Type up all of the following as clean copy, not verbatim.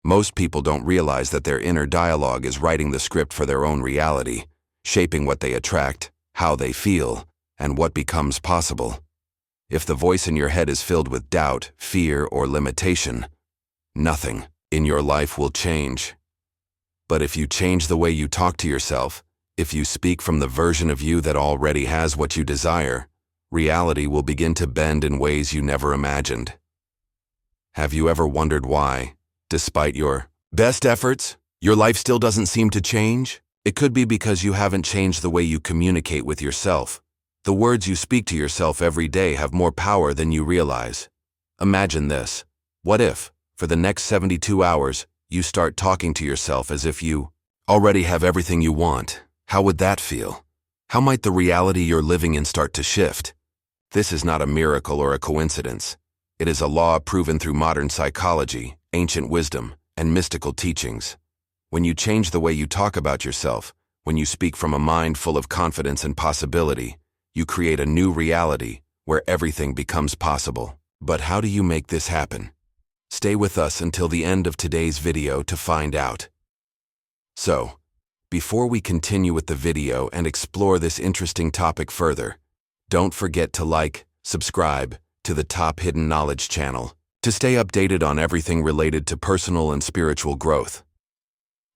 Most people don't realize that their inner dialogue is writing the script for their own reality, shaping what they attract, how they feel, and what becomes possible. If the voice in your head is filled with doubt, fear, or limitation, nothing in your life will change. But if you change the way you talk to yourself, if you speak from the version of you that already has what you desire, reality will begin to bend in ways you never imagined. Have you ever wondered why, despite your best efforts, your life still doesn't seem to change? It could be because you haven't changed the way you communicate with yourself. The words you speak to yourself every day have more power than you realize. Imagine this. What if, for the next 72 hours, you start talking to yourself as if you already have everything you want? How would that feel? How might the reality you're living in start to shift? This is not a miracle or a coincidence. It is a law proven through modern psychology, ancient wisdom, and mystical teachings. When you change the way you talk about yourself, when you speak from a mind full of confidence and possibility, you create a new reality where everything becomes possible. But how do you make this happen? Stay with us until the end of today's video to find out. So, before we continue with the video and explore this interesting topic further, don't forget to like, subscribe to the Top Hidden Knowledge channel to stay updated on everything related to personal and spiritual growth.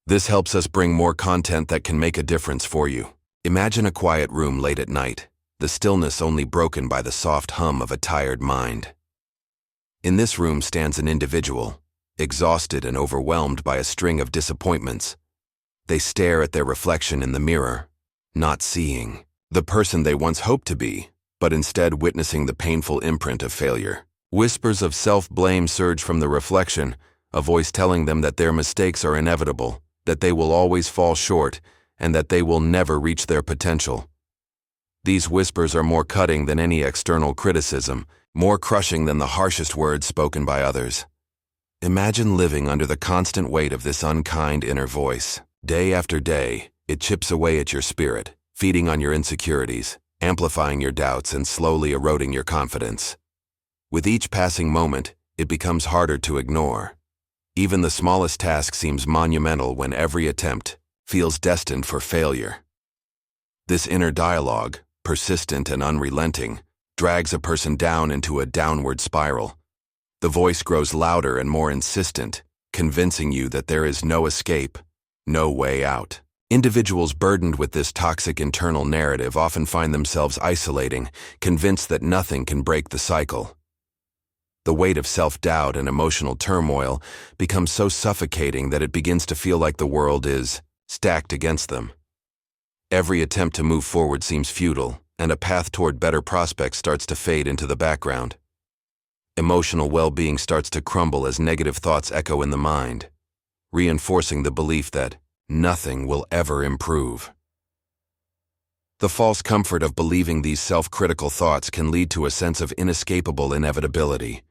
This helps us bring more content that can make a difference for you. Imagine a quiet room late at night, the stillness only broken by the soft hum of a tired mind. In this room stands an individual, exhausted and overwhelmed by a string of disappointments. They stare at their reflection in the mirror, not seeing the person they once hoped to be, but instead witnessing the painful imprint of failure. Whispers of self-blame surge from the reflection, a voice telling them that their mistakes are inevitable, that they will always fall short, and that they will never reach their potential. These whispers are more cutting than any external criticism, more crushing than the harshest words spoken by others. Imagine living under the constant weight of this unkind inner voice. Day after day, it chips away at your spirit, feeding on your insecurities, amplifying your doubts, and slowly eroding your confidence. With each passing moment, it becomes harder to ignore. Even the smallest task seems monumental when every attempt feels destined for failure. This inner dialogue, persistent and unrelenting, drags a person down into a downward spiral. The voice grows louder and more insistent, convincing you that there is no escape, no way out. Individuals burdened with this toxic internal narrative often find themselves isolating, convinced that nothing can break the cycle. The weight of self-doubt and emotional turmoil becomes so suffocating that it begins to feel like the world is stacked against them. Every attempt to move forward seems futile, and a path toward better prospects starts to fade into the background. Emotional well-being starts to crumble as negative thoughts echo in the mind, reinforcing the belief that nothing will ever improve. The false comfort of believing these self-critical thoughts can lead to a sense of inescapable inevitability.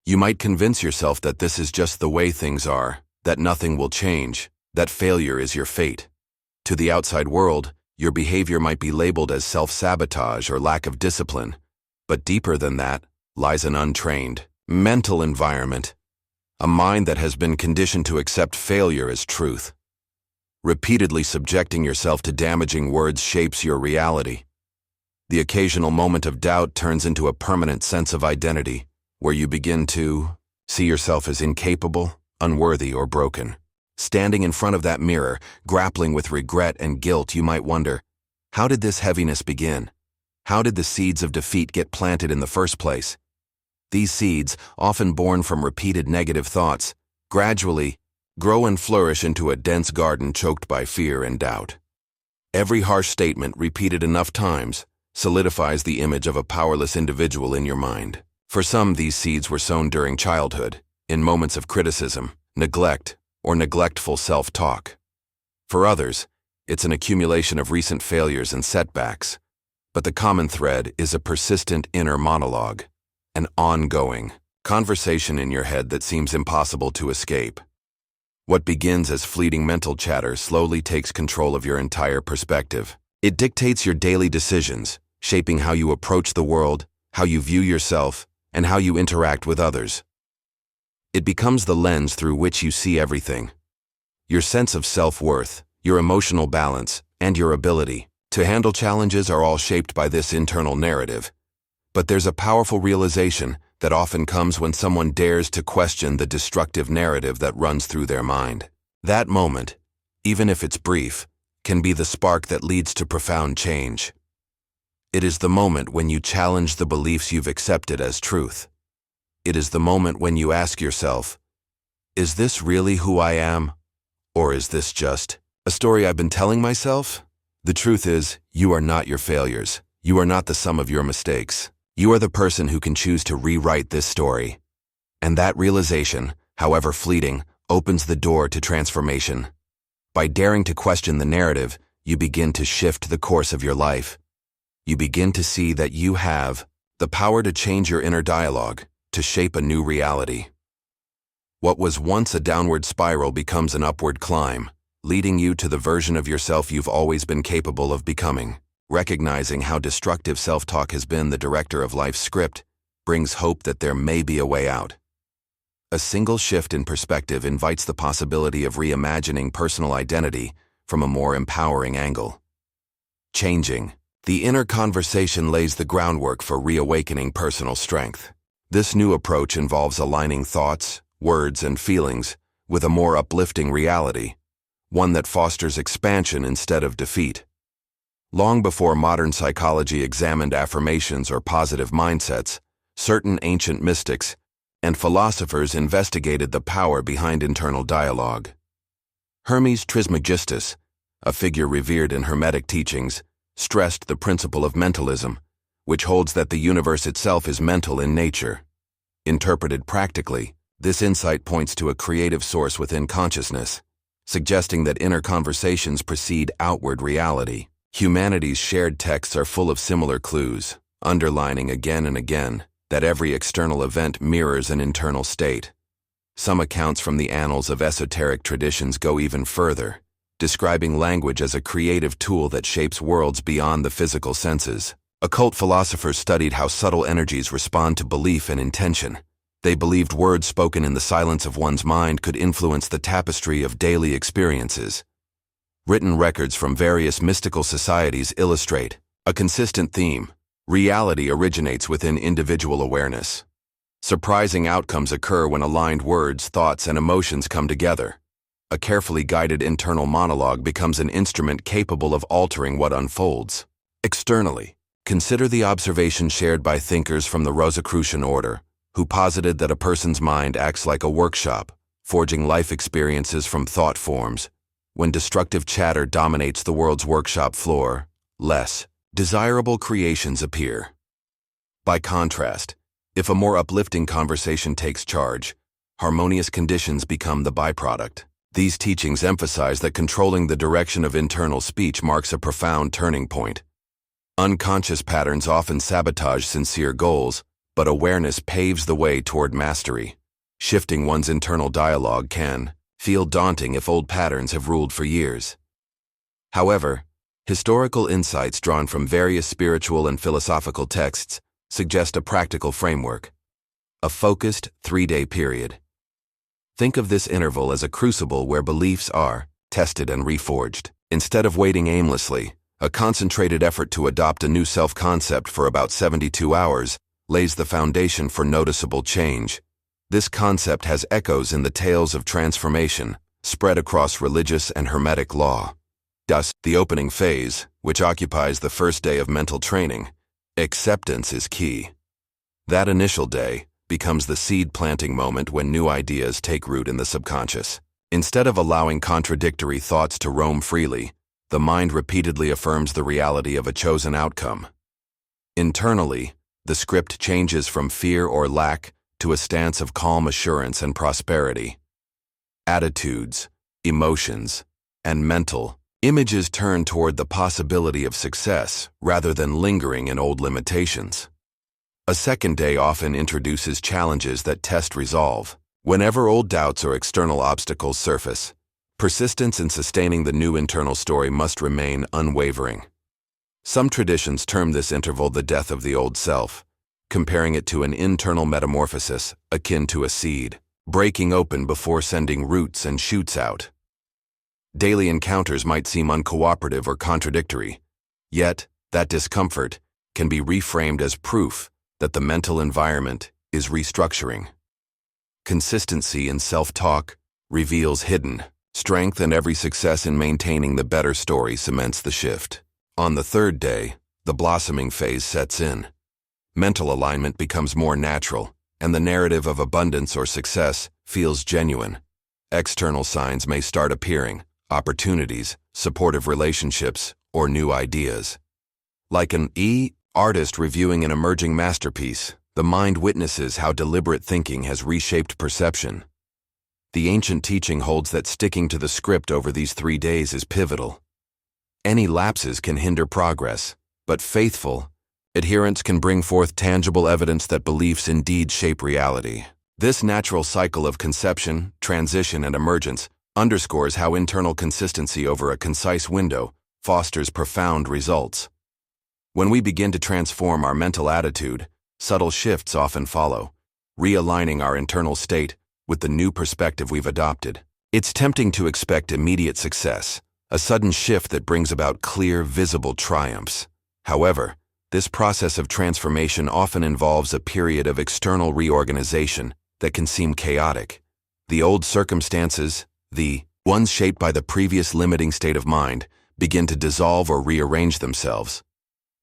You might convince yourself that this is just the way things are, that nothing will change, that failure is your fate. To the outside world, your behavior might be labeled as self-sabotage or lack of discipline, but deeper than that lies an untrained, mental environment, a mind that has been conditioned to accept failure as truth. Repeatedly subjecting yourself to damaging words shapes your reality. The occasional moment of doubt turns into a permanent sense of identity, where you begin to see yourself as incapable, unworthy, or broken. Standing in front of that mirror, grappling with regret and guilt, you might wonder, how did this heaviness begin? How did the seeds of defeat get planted in the first place? These seeds, often born from repeated negative thoughts, gradually grow and flourish into a dense garden choked by fear and doubt. Every harsh statement repeated enough times solidifies the image of a powerless individual in your mind. For some, these seeds were sown during childhood, in moments of criticism, neglect, or neglectful self-talk. For others, it's an accumulation of recent failures and setbacks. But the common thread is a persistent inner monologue, an ongoing conversation in your head that seems impossible to escape. What begins as fleeting mental chatter slowly takes control of your entire perspective. It dictates your daily decisions, shaping how you approach the world, how you view yourself, and how you interact with others. It becomes the lens through which you see everything. Your sense of self-worth, your emotional balance, and your ability to handle challenges are all shaped by this internal narrative. But there's a powerful realization that often comes when someone dares to question the destructive narrative that runs through their mind. That moment, even if it's brief, can be the spark that leads to profound change. It is the moment when you challenge the beliefs you've accepted as truth. It is the moment when you ask yourself, is this really who I am? Or is this just a story I've been telling myself? The truth is, you are not your failures. You are not the sum of your mistakes. You are the person who can choose to rewrite this story. And that realization, however fleeting, opens the door to transformation. By daring to question the narrative, you begin to shift the course of your life. You begin to see that you have the power to change your inner dialogue, to shape a new reality. What was once a downward spiral becomes an upward climb, leading you to the version of yourself you've always been capable of becoming. Recognizing how destructive self-talk has been the director of life's script brings hope that there may be a way out. A single shift in perspective invites the possibility of reimagining personal identity from a more empowering angle. Changing. The inner conversation lays the groundwork for reawakening personal strength. This new approach involves aligning thoughts, words, and feelings with a more uplifting reality, one that fosters expansion instead of defeat. Long before modern psychology examined affirmations or positive mindsets, certain ancient mystics and philosophers investigated the power behind internal dialogue. Hermes Trismegistus, a figure revered in Hermetic teachings, stressed the principle of mentalism, which holds that the universe itself is mental in nature. Interpreted practically, this insight points to a creative source within consciousness, suggesting that inner conversations precede outward reality. Humanity's shared texts are full of similar clues, underlining again and again that every external event mirrors an internal state. Some accounts from the annals of esoteric traditions go even further, describing language as a creative tool that shapes worlds beyond the physical senses. Occult philosophers studied how subtle energies respond to belief and intention. They believed words spoken in the silence of one's mind could influence the tapestry of daily experiences. Written records from various mystical societies illustrate a consistent theme. Reality originates within individual awareness. Surprising outcomes occur when aligned words, thoughts, and emotions come together. A carefully guided internal monologue becomes an instrument capable of altering what unfolds. Externally, consider the observation shared by thinkers from the Rosicrucian order, who posited that a person's mind acts like a workshop, forging life experiences from thought forms. When destructive chatter dominates the world's workshop floor, less desirable creations appear. By contrast, if a more uplifting conversation takes charge, harmonious conditions become the byproduct. These teachings emphasize that controlling the direction of internal speech marks a profound turning point. Unconscious patterns often sabotage sincere goals, but awareness paves the way toward mastery. Shifting one's internal dialogue can feel daunting if old patterns have ruled for years. However, historical insights drawn from various spiritual and philosophical texts suggest a practical framework. A focused, 3-day period. Think of this interval as a crucible where beliefs are tested and reforged. Instead of waiting aimlessly, a concentrated effort to adopt a new self-concept for about 72 hours lays the foundation for noticeable change. This concept has echoes in the tales of transformation spread across religious and hermetic law. Thus, the opening phase, which occupies the first day of mental training, acceptance is key. That initial day becomes the seed-planting moment when new ideas take root in the subconscious. Instead of allowing contradictory thoughts to roam freely, the mind repeatedly affirms the reality of a chosen outcome. Internally, the script changes from fear or lack to a stance of calm assurance and prosperity. Attitudes, emotions, and mental images turn toward the possibility of success rather than lingering in old limitations. A second day often introduces challenges that test resolve. Whenever old doubts or external obstacles surface, persistence in sustaining the new internal story must remain unwavering. Some traditions term this interval the death of the old self, comparing it to an internal metamorphosis akin to a seed. breaking open before sending roots and shoots out. Daily encounters might seem uncooperative or contradictory, yet that discomfort can be reframed as proof that the mental environment is restructuring. Consistency in self-talk reveals hidden strength, and every success in maintaining the better story cements the shift. On the third day, the blossoming phase sets in. Mental alignment becomes more natural, and the narrative of abundance or success feels genuine. External signs may start appearing: opportunities, supportive relationships, or new ideas. Like an artist reviewing an emerging masterpiece, the mind witnesses how deliberate thinking has reshaped perception. The ancient teaching holds that sticking to the script over these 3 days is pivotal. Any lapses can hinder progress, but faithful adherence can bring forth tangible evidence that beliefs indeed shape reality. This natural cycle of conception, transition, and emergence underscores how internal consistency over a concise window fosters profound results. When we begin to transform our mental attitude, subtle shifts often follow, realigning our internal state with the new perspective we've adopted. It's tempting to expect immediate success, a sudden shift that brings about clear, visible triumphs. However, this process of transformation often involves a period of external reorganization that can seem chaotic. The old circumstances, the ones shaped by the previous limiting state of mind, begin to dissolve or rearrange themselves.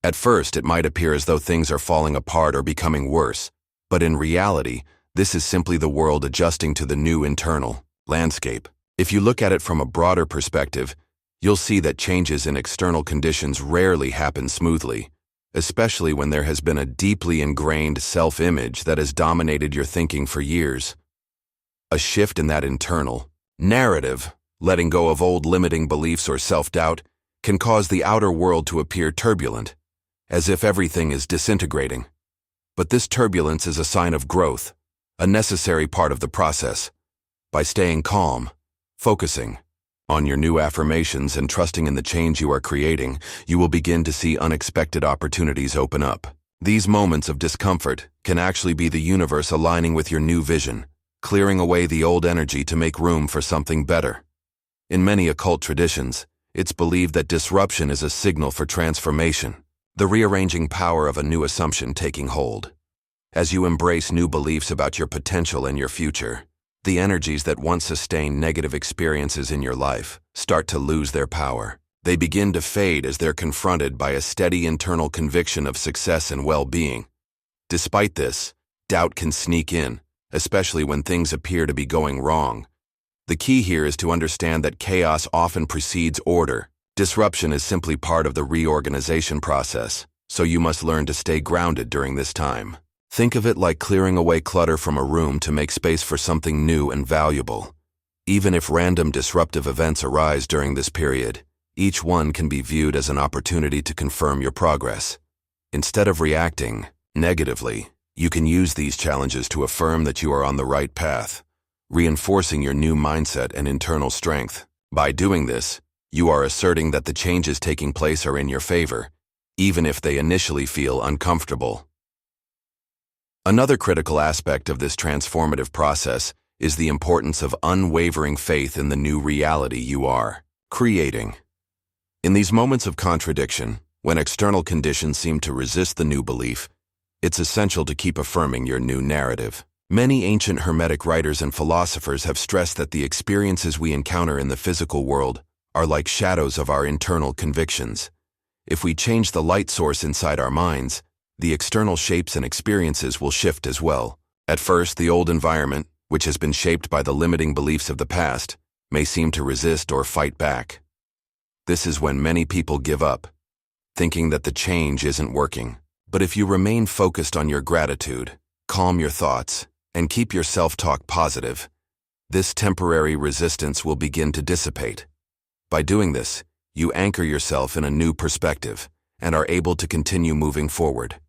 At first, it might appear as though things are falling apart or becoming worse, but in reality, this is simply the world adjusting to the new internal landscape. If you look at it from a broader perspective, you'll see that changes in external conditions rarely happen smoothly, especially when there has been a deeply ingrained self-image that has dominated your thinking for years. A shift in that internal narrative, letting go of old limiting beliefs or self-doubt, can cause the outer world to appear turbulent, as if everything is disintegrating. But this turbulence is a sign of growth, a necessary part of the process. By staying calm, focusing on your new affirmations, and trusting in the change you are creating, you will begin to see unexpected opportunities open up. These moments of discomfort can actually be the universe aligning with your new vision, clearing away the old energy to make room for something better. In many occult traditions, it's believed that disruption is a signal for transformation, the rearranging power of a new assumption taking hold. As you embrace new beliefs about your potential and your future, the energies that once sustained negative experiences in your life start to lose their power. They begin to fade as they're confronted by a steady internal conviction of success and well-being. Despite this, doubt can sneak in, especially when things appear to be going wrong. The key here is to understand that chaos often precedes order. Disruption is simply part of the reorganization process, so you must learn to stay grounded during this time. Think of it like clearing away clutter from a room to make space for something new and valuable. Even if random disruptive events arise during this period, each one can be viewed as an opportunity to confirm your progress. Instead of reacting negatively, you can use these challenges to affirm that you are on the right path, reinforcing your new mindset and internal strength. By doing this, you are asserting that the changes taking place are in your favor, even if they initially feel uncomfortable. Another critical aspect of this transformative process is the importance of unwavering faith in the new reality you are creating. In these moments of contradiction, when external conditions seem to resist the new belief, it's essential to keep affirming your new narrative. Many ancient Hermetic writers and philosophers have stressed that the experiences we encounter in the physical world are like shadows of our internal convictions. If we change the light source inside our minds, the external shapes and experiences will shift as well. At first, the old environment, which has been shaped by the limiting beliefs of the past, may seem to resist or fight back. This is when many people give up, thinking that the change isn't working. But if you remain focused on your gratitude, calm your thoughts, and keep your self-talk positive, this temporary resistance will begin to dissipate. By doing this, you anchor yourself in a new perspective and are able to continue moving forward.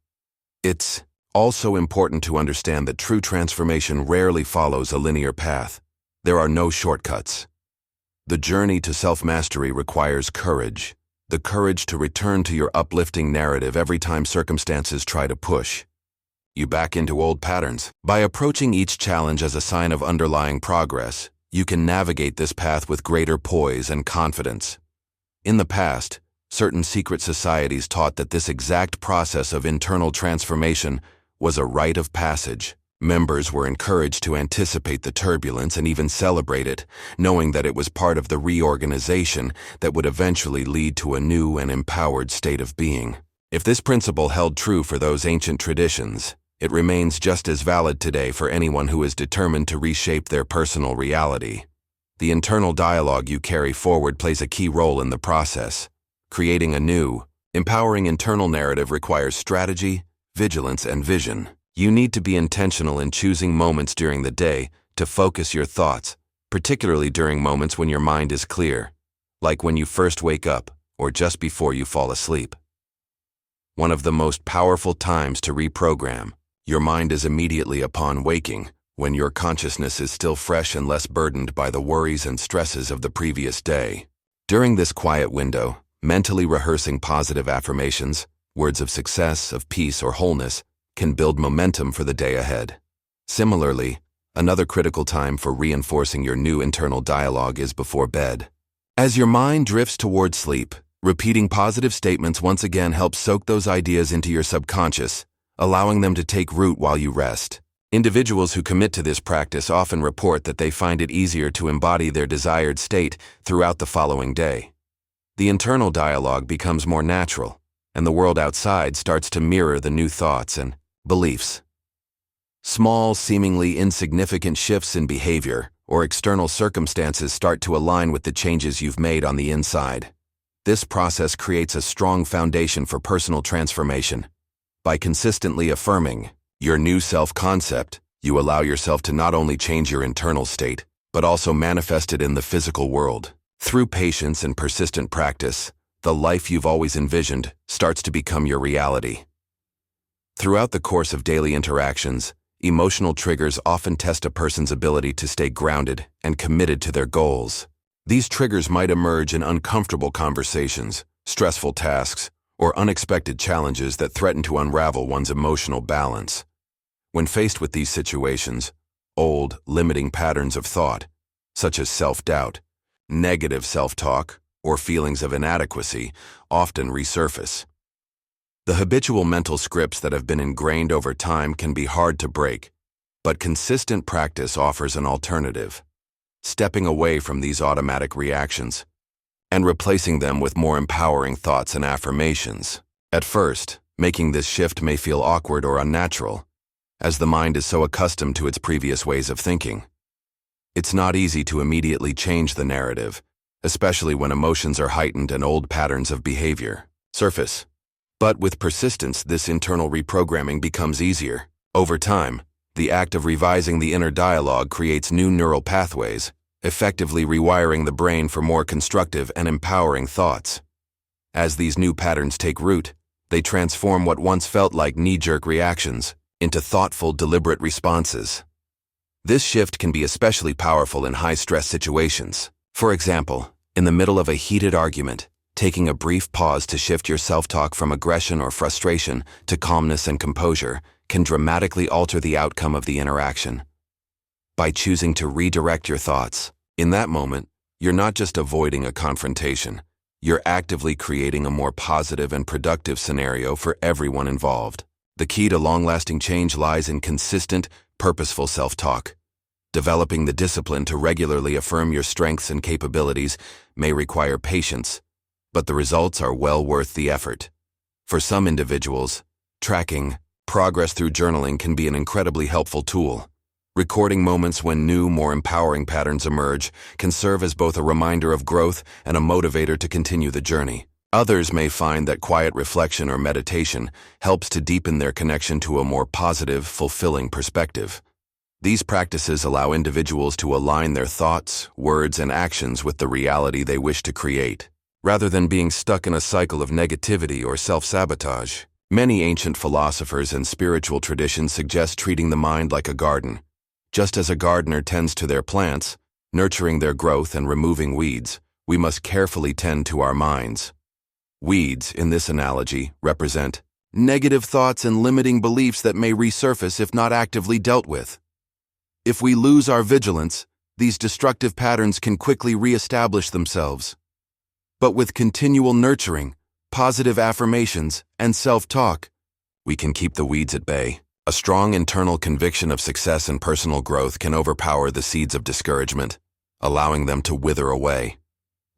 It's also important to understand that true transformation rarely follows a linear path. There are no shortcuts. The journey to self-mastery requires courage, the courage to return to your uplifting narrative every time circumstances try to push you back into old patterns. By approaching each challenge as a sign of underlying progress, you can navigate this path with greater poise and confidence. In the past, certain secret societies taught that this exact process of internal transformation was a rite of passage. Members were encouraged to anticipate the turbulence and even celebrate it, knowing that it was part of the reorganization that would eventually lead to a new and empowered state of being. If this principle held true for those ancient traditions, it remains just as valid today for anyone who is determined to reshape their personal reality. The internal dialogue you carry forward plays a key role in the process. Creating a new, empowering internal narrative requires strategy, vigilance, and vision. You need to be intentional in choosing moments during the day to focus your thoughts, particularly during moments when your mind is clear, like when you first wake up or just before you fall asleep. One of the most powerful times to reprogram your mind is immediately upon waking, when your consciousness is still fresh and less burdened by the worries and stresses of the previous day. During this quiet window, mentally rehearsing positive affirmations, words of success, of peace, or wholeness can build momentum for the day ahead. Similarly, another critical time for reinforcing your new internal dialogue is before bed. As your mind drifts towards sleep, repeating positive statements once again helps soak those ideas into your subconscious, allowing them to take root while you rest. Individuals who commit to this practice often report that they find it easier to embody their desired state throughout the following day. The internal dialogue becomes more natural, and the world outside starts to mirror the new thoughts and beliefs. Small, seemingly insignificant shifts in behavior or external circumstances start to align with the changes you've made on the inside. This process creates a strong foundation for personal transformation. By consistently affirming your new self-concept, you allow yourself to not only change your internal state, but also manifest it in the physical world. Through patience and persistent practice, the life you've always envisioned starts to become your reality. Throughout the course of daily interactions, emotional triggers often test a person's ability to stay grounded and committed to their goals. These triggers might emerge in uncomfortable conversations, stressful tasks, or unexpected challenges that threaten to unravel one's emotional balance. When faced with these situations, old, limiting patterns of thought, such as self-doubt, negative self-talk, or feelings of inadequacy, often resurface. The habitual mental scripts that have been ingrained over time can be hard to break, but consistent practice offers an alternative. Stepping away from these automatic reactions and replacing them with more empowering thoughts and affirmations. At first, making this shift may feel awkward or unnatural, as the mind is so accustomed to its previous ways of thinking. It's not easy to immediately change the narrative, especially when emotions are heightened and old patterns of behavior surface. But with persistence, this internal reprogramming becomes easier. Over time, the act of revising the inner dialogue creates new neural pathways, effectively rewiring the brain for more constructive and empowering thoughts. As these new patterns take root, they transform what once felt like knee-jerk reactions into thoughtful, deliberate responses. This shift can be especially powerful in high-stress situations. For example, in the middle of a heated argument, taking a brief pause to shift your self-talk from aggression or frustration to calmness and composure can dramatically alter the outcome of the interaction. By choosing to redirect your thoughts, in that moment, you're not just avoiding a confrontation, you're actively creating a more positive and productive scenario for everyone involved. The key to long-lasting change lies in consistent, purposeful self-talk. Developing the discipline to regularly affirm your strengths and capabilities may require patience, but the results are well worth the effort. For some individuals, tracking progress through journaling can be an incredibly helpful tool. Recording moments when new, more empowering patterns emerge can serve as both a reminder of growth and a motivator to continue the journey. Others may find that quiet reflection or meditation helps to deepen their connection to a more positive, fulfilling perspective. These practices allow individuals to align their thoughts, words, and actions with the reality they wish to create, rather than being stuck in a cycle of negativity or self-sabotage. Many ancient philosophers and spiritual traditions suggest treating the mind like a garden. Just as a gardener tends to their plants, nurturing their growth and removing weeds, we must carefully tend to our minds. Weeds, in this analogy, represent negative thoughts and limiting beliefs that may resurface if not actively dealt with. If we lose our vigilance, these destructive patterns can quickly re-establish themselves. But with continual nurturing, positive affirmations, and self-talk, we can keep the weeds at bay. A strong internal conviction of success and personal growth can overpower the seeds of discouragement, allowing them to wither away.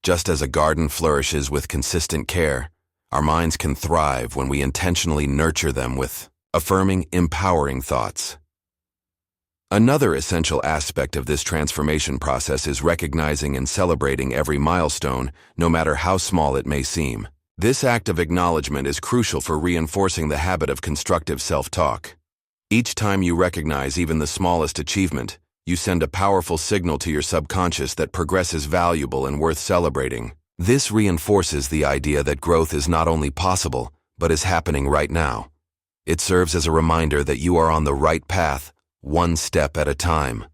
Just as a garden flourishes with consistent care, our minds can thrive when we intentionally nurture them with affirming, empowering thoughts. Another essential aspect of this transformation process is recognizing and celebrating every milestone, no matter how small it may seem. This act of acknowledgement is crucial for reinforcing the habit of constructive self-talk. Each time you recognize even the smallest achievement, you send a powerful signal to your subconscious that progress is valuable and worth celebrating. This reinforces the idea that growth is not only possible, but is happening right now. It serves as a reminder that you are on the right path, one step at a time.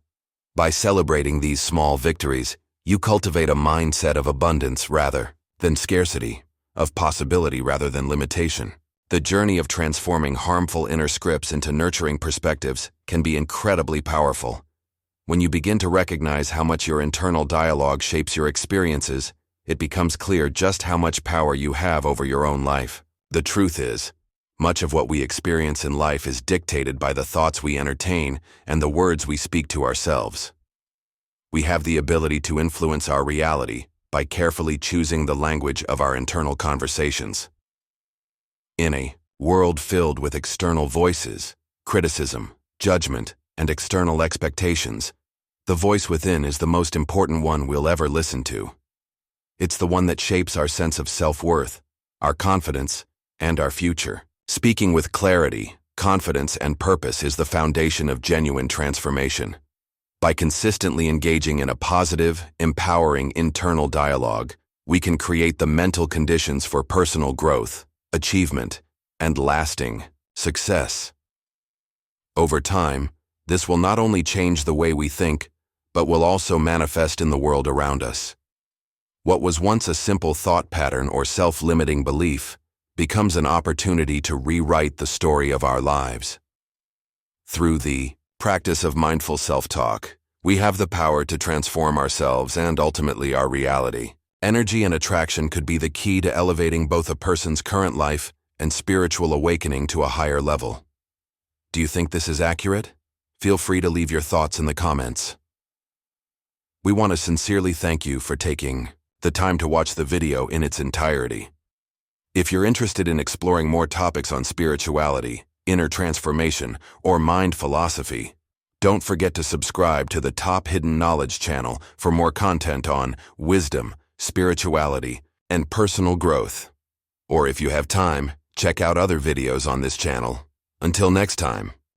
By celebrating these small victories, you cultivate a mindset of abundance rather than scarcity, of possibility rather than limitation. The journey of transforming harmful inner scripts into nurturing perspectives can be incredibly powerful. When you begin to recognize how much your internal dialogue shapes your experiences, it becomes clear just how much power you have over your own life. The truth is, much of what we experience in life is dictated by the thoughts we entertain and the words we speak to ourselves. We have the ability to influence our reality by carefully choosing the language of our internal conversations. In a world filled with external voices, criticism, judgment, and external expectations, the voice within is the most important one we'll ever listen to. It's the one that shapes our sense of self-worth, our confidence, and our future. Speaking with clarity, confidence, and purpose is the foundation of genuine transformation. By consistently engaging in a positive, empowering internal dialogue, we can create the mental conditions for personal growth, achievement, and lasting success. Over time, this will not only change the way we think, but will also manifest in the world around us. What was once a simple thought pattern or self-limiting belief becomes an opportunity to rewrite the story of our lives. Through the practice of mindful self-talk, we have the power to transform ourselves and ultimately our reality. Energy and attraction could be the key to elevating both a person's current life and spiritual awakening to a higher level. Do you think this is accurate? Feel free to leave your thoughts in the comments. We want to sincerely thank you for taking the time to watch the video in its entirety. If you're interested in exploring more topics on spirituality, inner transformation, or mind philosophy, don't forget to subscribe to the Top Hidden Knowledge channel for more content on wisdom, spirituality, and personal growth. Or if you have time, check out other videos on this channel. Until next time.